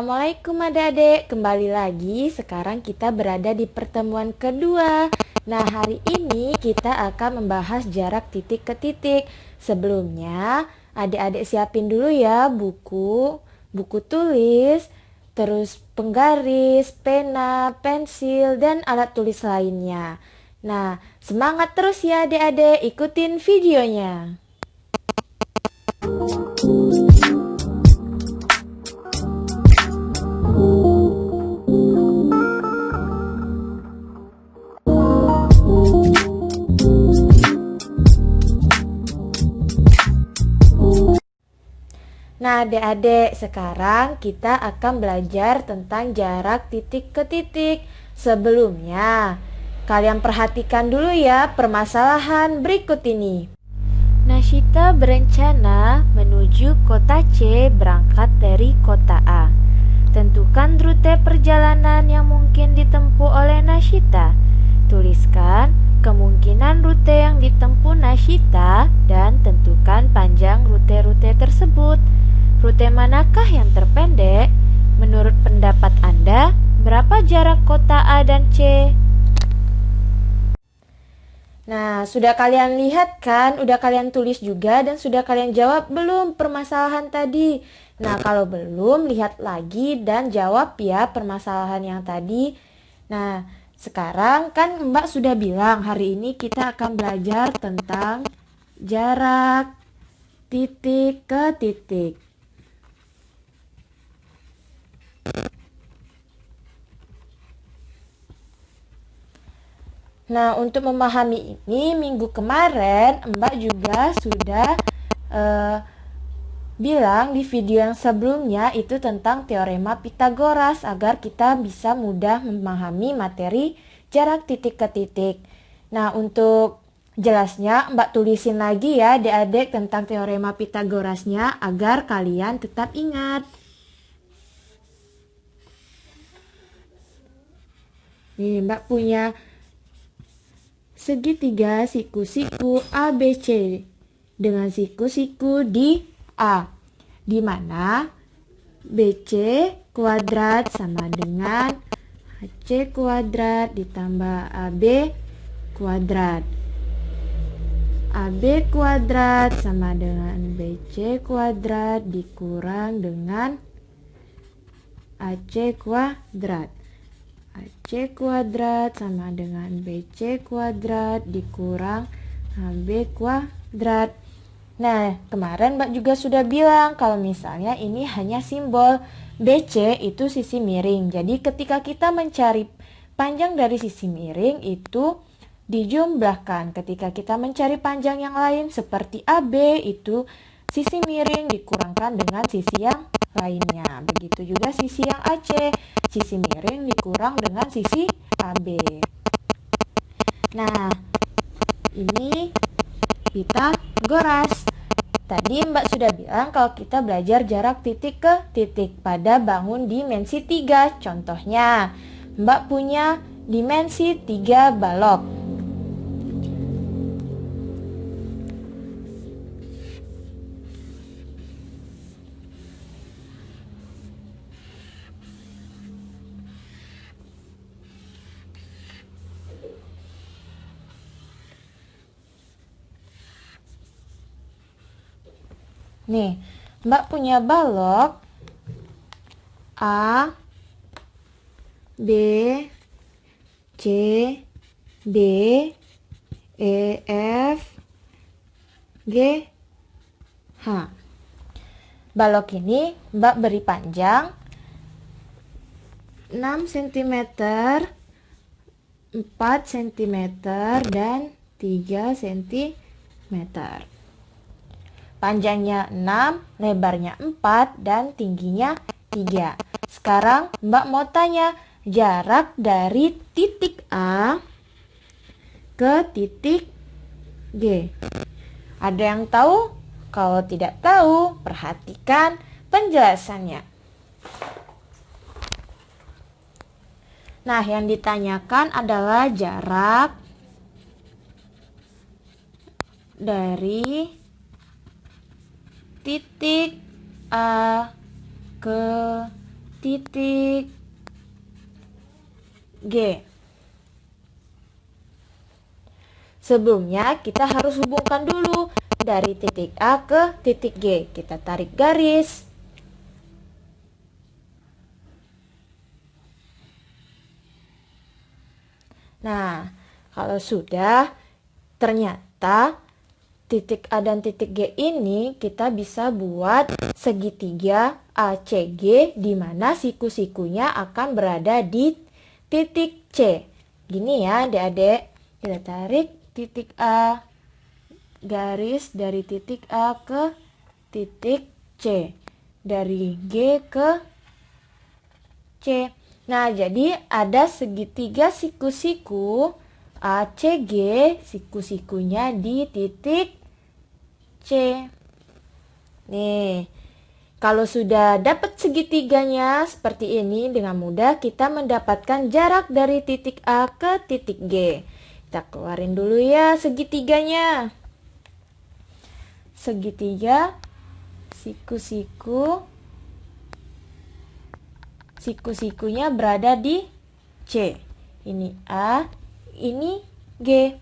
Assalamualaikum adik-adik, kembali lagi. Sekarang kita berada di pertemuan kedua. Nah, hari ini kita akan membahas jarak titik ke titik. Sebelumnya, adik-adik siapin dulu ya buku tulis, terus penggaris, pena, pensil, dan alat tulis lainnya. Nah, semangat terus ya adik-adik, ikutin videonya. Nah, adik-adik, sekarang kita akan belajar tentang jarak titik ke titik. Sebelumnya, kalian perhatikan dulu ya permasalahan berikut ini. Nashita berencana menuju kota C berangkat dari kota A. Tentukan rute perjalanan yang mungkin ditempuh oleh Nashita. Tuliskan kemungkinan rute yang ditempuh Nashita dan tentukan panjang rute-rute tersebut. Rute manakah yang terpendek? Menurut pendapat Anda, berapa jarak kota A dan C? Nah, sudah kalian lihat kan? Udah kalian tulis juga dan sudah kalian jawab belum permasalahan tadi? Nah, kalau belum, lihat lagi dan jawab ya permasalahan yang tadi. Nah, sekarang kan Mbak sudah bilang hari ini kita akan belajar tentang jarak titik ke titik. Nah, untuk memahami ini, minggu kemarin Mbak juga sudah bilang di video yang sebelumnya itu tentang teorema Pitagoras agar kita bisa mudah memahami materi jarak titik ke titik. Nah, untuk jelasnya Mbak tulisin lagi ya adik-adik tentang teorema Pitagorasnya agar kalian tetap ingat. Nih, Mbak punya segitiga siku-siku ABC dengan siku-siku di A, di mana BC kuadrat sama dengan AC kuadrat ditambah AB kuadrat. AB kuadrat sama dengan BC kuadrat dikurang dengan AC kuadrat. AC kuadrat sama dengan BC kuadrat dikurang AB kuadrat. Nah, kemarin Mbak juga sudah bilang kalau misalnya ini hanya simbol BC itu sisi miring. Jadi ketika kita mencari panjang dari sisi miring itu dijumlahkan. Ketika kita mencari panjang yang lain seperti AB itu sisi miring dikurangkan dengan sisi yang lainnya. Begitu juga sisi yang AC, sisi miring dikurang dengan sisi AB. Nah, ini Pitagoras. Tadi Mbak sudah bilang kalau kita belajar jarak titik ke titik pada bangun dimensi 3. Contohnya, Mbak punya dimensi 3 balok. Nih, Mbak punya balok A, B, C, D, E, F, G, H. Balok ini Mbak beri panjang 6 cm, 4 cm, dan 3 cm. Panjangnya 6, lebarnya 4, dan tingginya 3. Sekarang Mbak mau tanya jarak dari titik A ke titik G. Ada yang tahu? Kalau tidak tahu, perhatikan penjelasannya. Nah, yang ditanyakan adalah jarak dari titik A ke titik G. Sebelumnya kita harus hubungkan dulu dari titik A ke titik G. Kita tarik garis. Nah, kalau sudah, ternyata titik A dan titik G ini kita bisa buat segitiga ACG di mana siku-sikunya akan berada di titik C. Gini ya adik-adik, kita tarik titik A, garis dari titik A ke titik C, dari G ke C. Nah, jadi ada segitiga siku-siku ACG, siku-sikunya di titik C. Nih, kalau sudah dapat segitiganya seperti ini, dengan mudah kita mendapatkan jarak dari titik A ke titik G. Kita keluarin dulu ya segitiganya. Segitiga siku-sikunya berada di C. Ini A, ini G.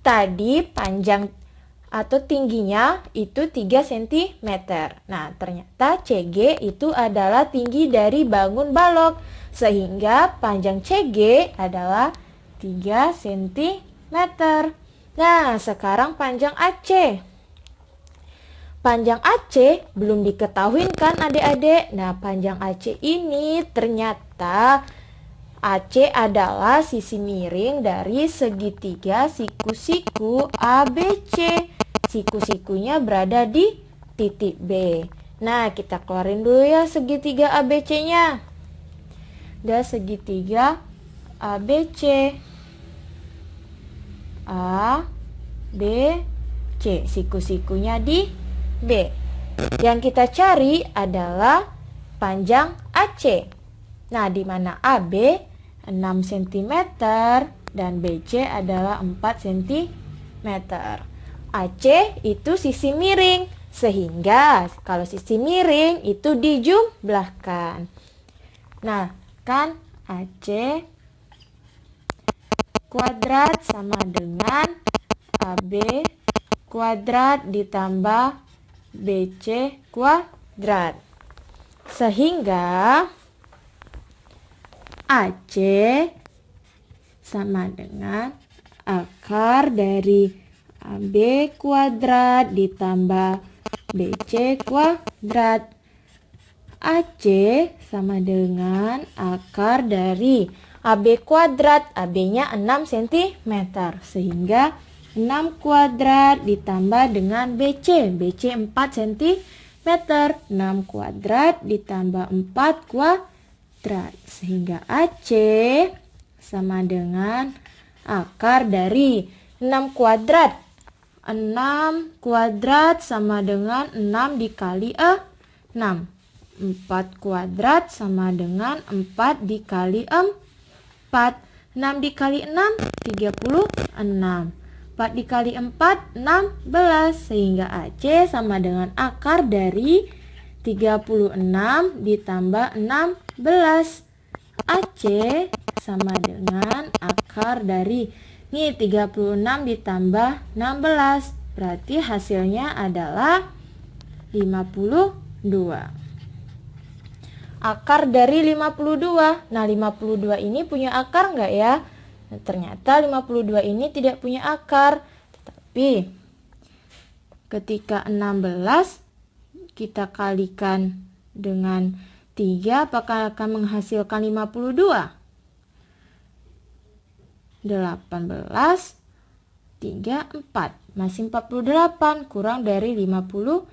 Tadi panjang atau tingginya itu 3 cm. Nah, ternyata CG itu adalah tinggi dari bangun balok, sehingga panjang CG adalah 3 cm. Nah, sekarang panjang AC. Panjang AC belum diketahui kan adik-adik? Nah, panjang AC ini ternyata AC adalah sisi miring dari segitiga siku-siku ABC. Siku-sikunya berada di titik B. Nah, kita keluarin dulu ya segitiga ABC-nya. Ada segitiga ABC. A, B, C. Siku-sikunya di B. Yang kita cari adalah panjang AC. Nah, di mana AB 6 cm dan BC adalah 4 cm. AC itu sisi miring, sehingga kalau sisi miring itu dijumlahkan. Nah, kan AC kuadrat sama dengan AB kuadrat ditambah BC kuadrat. Sehingga AC sama dengan akar dari AB kuadrat ditambah BC kuadrat. AC sama dengan akar dari AB kuadrat, AB-nya 6 cm, sehingga 6 kuadrat ditambah dengan BC, BC 4 cm, 6 kuadrat ditambah 4 kuadrat, sehingga AC sama dengan akar dari 6 kuadrat. 6 kuadrat sama dengan 6 dikali 6. 4 kuadrat sama dengan 4 dikali 4. 6 dikali 6, 36. 4 dikali 4, 16. Sehingga AC sama dengan akar dari 36 ditambah 16. AC sama dengan akar dari 36 ditambah 16. Berarti hasilnya adalah 52. Akar dari 52. Nah, 52 ini punya akar enggak ya? Nah, ternyata 52 ini tidak punya akar. Tetapi ketika 16 kita kalikan dengan 3, apakah akan menghasilkan 52? 18, 3, 4. Masih 48, kurang dari 52.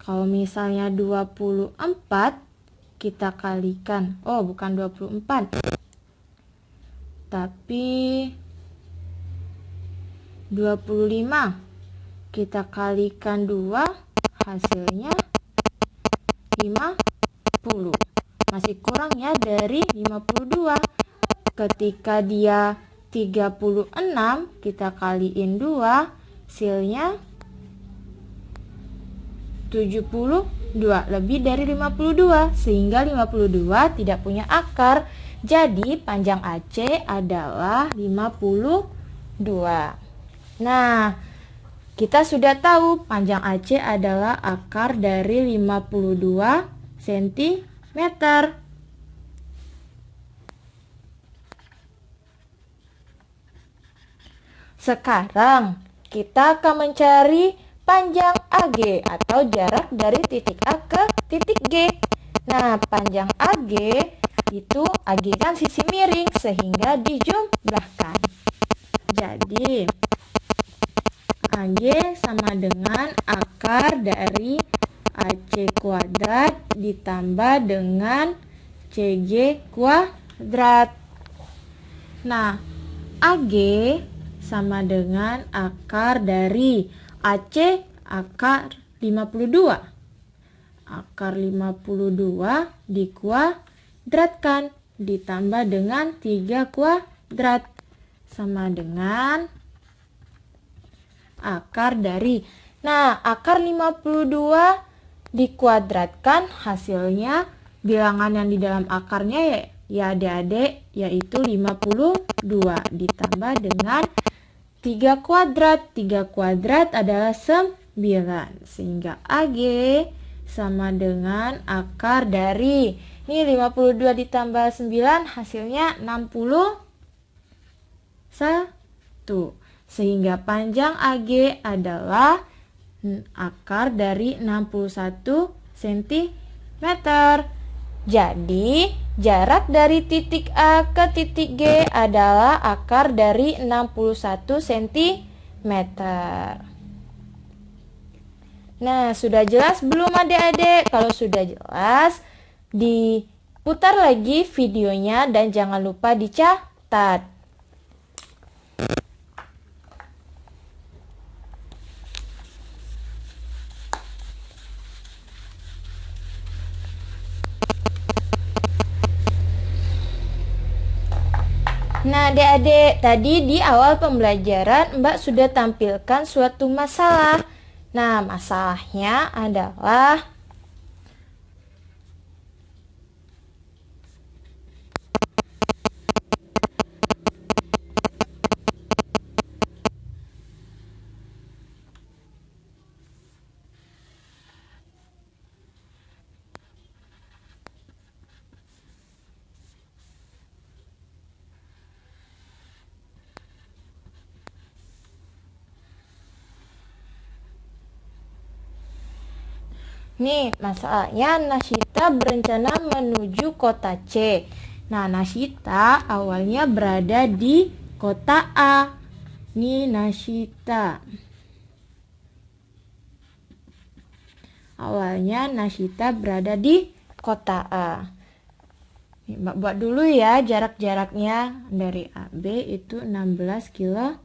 Kalau misalnya 24, kita kalikan, bukan 24, tapi 25, kita kalikan 2, hasilnya 50. Masih kurang ya dari 52. Ketika dia 36, kita kaliin 2, hasilnya 75. 72, lebih dari 52, sehingga 52 tidak punya akar. Jadi panjang AC adalah 52. Nah, kita sudah tahu panjang AC adalah akar dari 52 cm. Sekarang kita akan mencari panjang AG atau jarak dari titik A ke titik G. Nah, panjang AG itu, AG kan sisi miring sehingga dijumlahkan. Jadi AG sama dengan akar dari AC kuadrat ditambah dengan CG kuadrat. Nah, AG sama dengan akar dari AC akar 52. Akar 52 dikuadratkan ditambah dengan 3 kuadrat sama dengan akar dari. Nah, akar 52 dikuadratkan hasilnya bilangan yang di dalam akarnya ya adik-adik, yaitu 52 ditambah dengan 3 kuadrat. 3 kuadrat adalah 9, sehingga AG sama dengan akar dari, ini 52 ditambah 9 hasilnya 61, sehingga panjang AG adalah akar dari 61 cm. Jadi jarak dari titik A ke titik G adalah akar dari 61 cm. Nah, sudah jelas belum adik-adik? Kalau sudah jelas, diputar lagi videonya dan jangan lupa dicatat. Nah, adik-adik, tadi di awal pembelajaran Mbak sudah tampilkan suatu masalah. Nah, masalahnya adalah nih, masalahnya Nashita berencana menuju kota C. Nah, Nashita awalnya berada di kota A. Nih, Nashita. Awalnya Nashita berada di kota A. Nih, Mbak buat dulu ya jarak-jaraknya. Dari AB itu 16 km.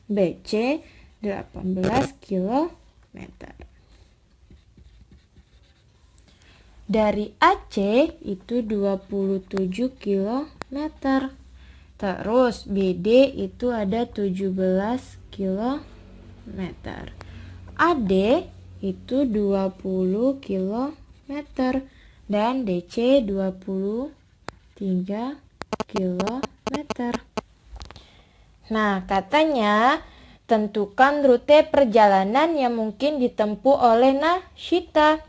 BC 18 km. Dari AC itu 27 km. Terus BD itu ada 17 km. AD itu 20 km. Dan DC 23 km. Nah, katanya tentukan rute perjalanan yang mungkin ditempuh oleh Nashita.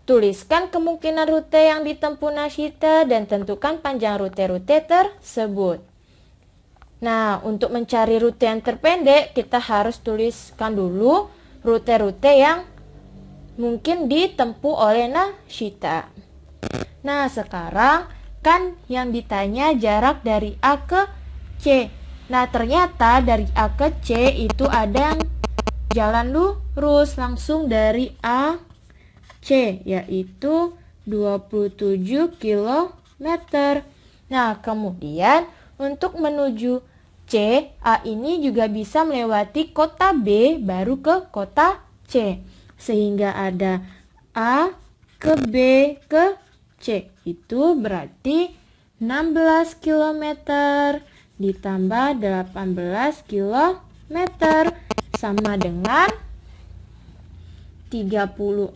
Tuliskan kemungkinan rute yang ditempuh Nashita dan tentukan panjang rute-rute tersebut. Nah, untuk mencari rute yang terpendek, kita harus tuliskan dulu rute-rute yang mungkin ditempuh oleh Nashita. Nah, sekarang kan yang ditanya jarak dari A ke C. Nah, ternyata dari A ke C itu ada jalan lurus langsung dari A C, yaitu 27 km. Nah, kemudian untuk menuju C, A ini juga bisa melewati kota B baru ke kota C. Sehingga ada A ke B ke C. Itu berarti 16 km ditambah 18 km sama dengan 34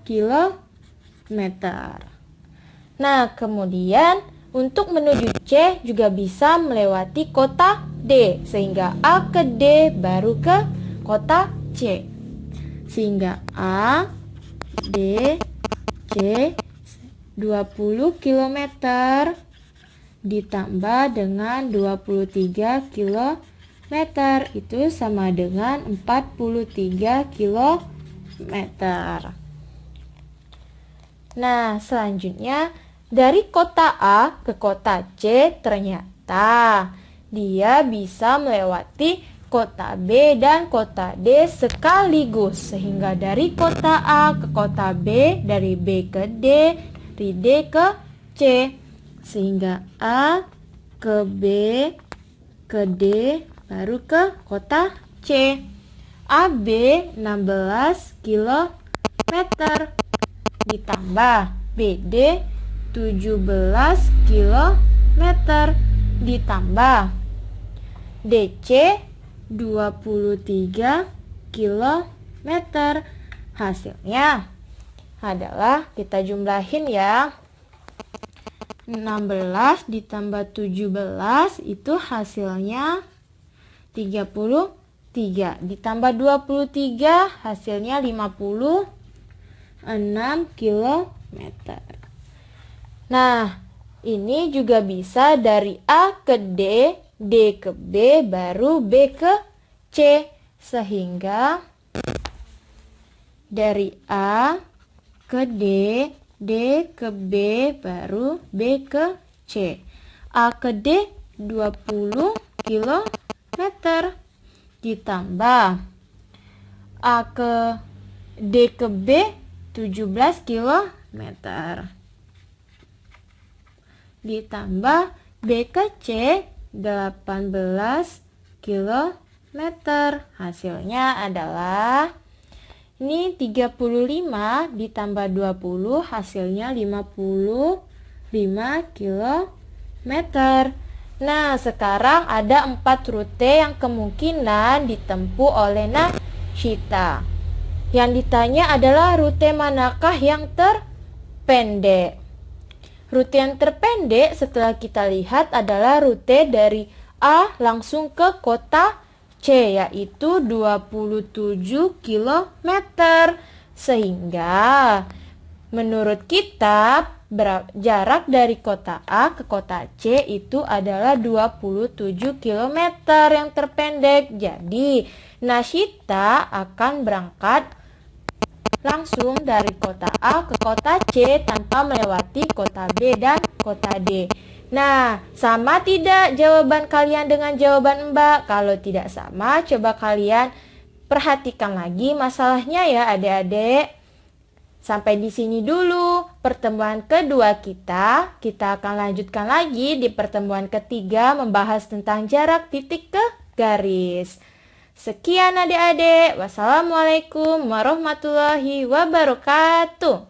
kilometer. Nah, kemudian untuk menuju C juga bisa melewati kota D, sehingga A ke D baru ke kota C. Sehingga A, D, C 20 kilometer ditambah dengan 23 kilometer itu sama dengan 43 kilometer. Nah, selanjutnya dari kota A ke kota C ternyata dia bisa melewati kota B dan kota D sekaligus. Sehingga dari kota A ke kota B, dari B ke D, dari D ke C. Sehingga A ke B ke D baru ke kota C. AB 16 kilometer ditambah BD 17 kilometer ditambah DC 23 kilometer. Hasilnya adalah kita jumlahin ya. 16 ditambah 17 itu hasilnya 33. Ditambah 23 hasilnya 56 kilometer. Nah, ini juga bisa dari A ke D, D ke B, baru B ke C. Sehingga dari A ke D, D ke B, baru B ke C. A ke D 20 kilometer ditambah A ke D ke B 17 kilometer ditambah B ke C 18 kilometer. Hasilnya adalah ini 35 ditambah 20 hasilnya 55 kilometer. Nah, sekarang ada 4 rute yang kemungkinan ditempuh oleh Nashita. Yang ditanya adalah rute manakah yang terpendek. Rute yang terpendek setelah kita lihat adalah rute dari A langsung ke kota C, yaitu 27 km. Sehingga menurut kita jarak dari kota A ke kota C itu adalah 27 km yang terpendek. Jadi Nashita akan berangkat langsung dari kota A ke kota C tanpa melewati kota B dan kota D. Nah, sama tidak jawaban kalian dengan jawaban Mbak? Kalau tidak sama, coba kalian perhatikan lagi masalahnya ya adik-adik. Sampai di sini dulu pertemuan kedua kita. Kita akan lanjutkan lagi di pertemuan ketiga membahas tentang jarak titik ke garis. Sekian adik-adik. Wassalamualaikum warahmatullahi wabarakatuh.